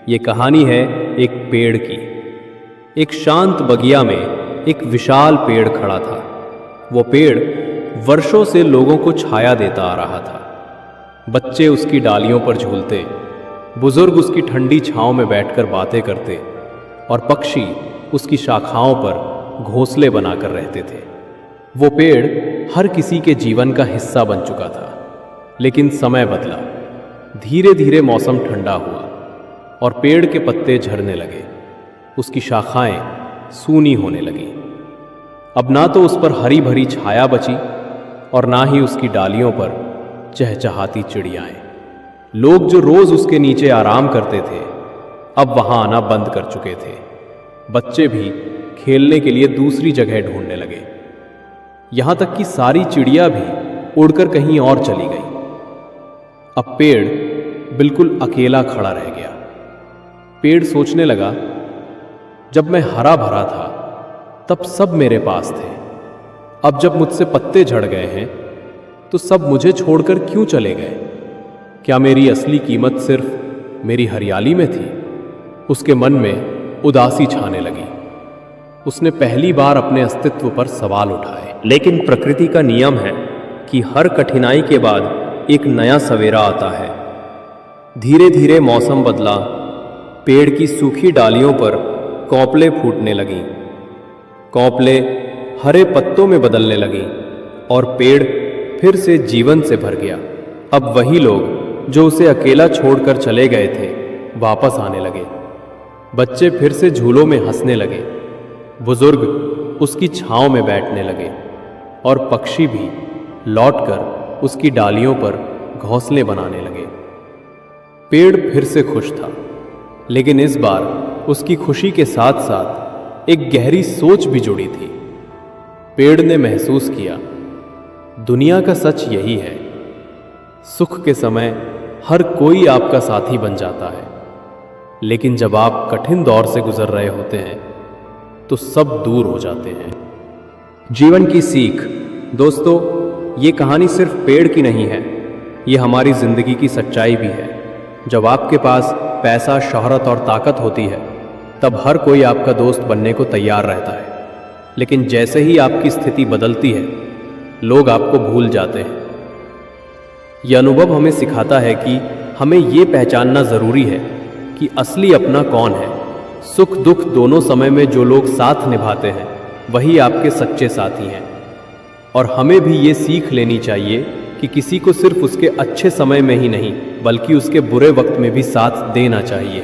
ये कहानी है एक पेड़ की। एक शांत बगिया में एक विशाल पेड़ खड़ा था। वो पेड़ वर्षों से लोगों को छाया देता आ रहा था। बच्चे उसकी डालियों पर झूलते, बुजुर्ग उसकी ठंडी छांव में बैठकर बातें करते और पक्षी उसकी शाखाओं पर घोंसले बनाकर रहते थे। वो पेड़ हर किसी के जीवन का हिस्सा बन चुका था। लेकिन समय बदला, धीरे धीरे मौसम ठंडा हुआ और पेड़ के पत्ते झड़ने लगे। उसकी शाखाएं सूनी होने लगी। अब ना तो उस पर हरी भरी छाया बची और ना ही उसकी डालियों पर चहचहाती चिड़ियाएं। लोग जो रोज उसके नीचे आराम करते थे, अब वहां आना बंद कर चुके थे। बच्चे भी खेलने के लिए दूसरी जगह ढूंढने लगे। यहां तक कि सारी चिड़िया भी उड़कर कहीं और चली गई। अब पेड़ बिल्कुल अकेला खड़ा रह गया। पेड़ सोचने लगा, जब मैं हरा भरा था तब सब मेरे पास थे। अब जब मुझसे पत्ते झड़ गए हैं तो सब मुझे छोड़कर क्यों चले गए? क्या मेरी असली कीमत सिर्फ मेरी हरियाली में थी? उसके मन में उदासी छाने लगी। उसने पहली बार अपने अस्तित्व पर सवाल उठाए। लेकिन प्रकृति का नियम है कि हर कठिनाई के बाद एक नया सवेरा आता है। धीरे धीरे मौसम बदला। पेड़ की सूखी डालियों पर कौपले फूटने लगीं। कौपले हरे पत्तों में बदलने लगीं और पेड़ फिर से जीवन से भर गया। अब वही लोग जो उसे अकेला छोड़कर चले गए थे वापस आने लगे। बच्चे फिर से झूलों में हंसने लगे। बुजुर्ग उसकी छांव में बैठने लगे और पक्षी भी लौटकर उसकी डालियों पर घोंसले बनाने लगे। पेड़ फिर से खुश था, लेकिन इस बार उसकी खुशी के साथ साथ एक गहरी सोच भी जुड़ी थी। पेड़ ने महसूस किया, दुनिया का सच यही है, सुख के समय हर कोई आपका साथी बन जाता है, लेकिन जब आप कठिन दौर से गुजर रहे होते हैं तो सब दूर हो जाते हैं। जीवन की सीख। दोस्तों, ये कहानी सिर्फ पेड़ की नहीं है, ये हमारी जिंदगी की सच्चाई भी है। जब आपके पास पैसा, शोहरत और ताकत होती है तब हर कोई आपका दोस्त बनने को तैयार रहता है, लेकिन जैसे ही आपकी स्थिति बदलती है लोग आपको भूल जाते हैं। यह अनुभव हमें सिखाता है कि हमें ये पहचानना ज़रूरी है कि असली अपना कौन है। सुख दुख दोनों समय में जो लोग साथ निभाते हैं वही आपके सच्चे साथी हैं। और हमें भी ये सीख लेनी चाहिए कि किसी को सिर्फ उसके अच्छे समय में ही नहीं बल्कि उसके बुरे वक्त में भी साथ देना चाहिए।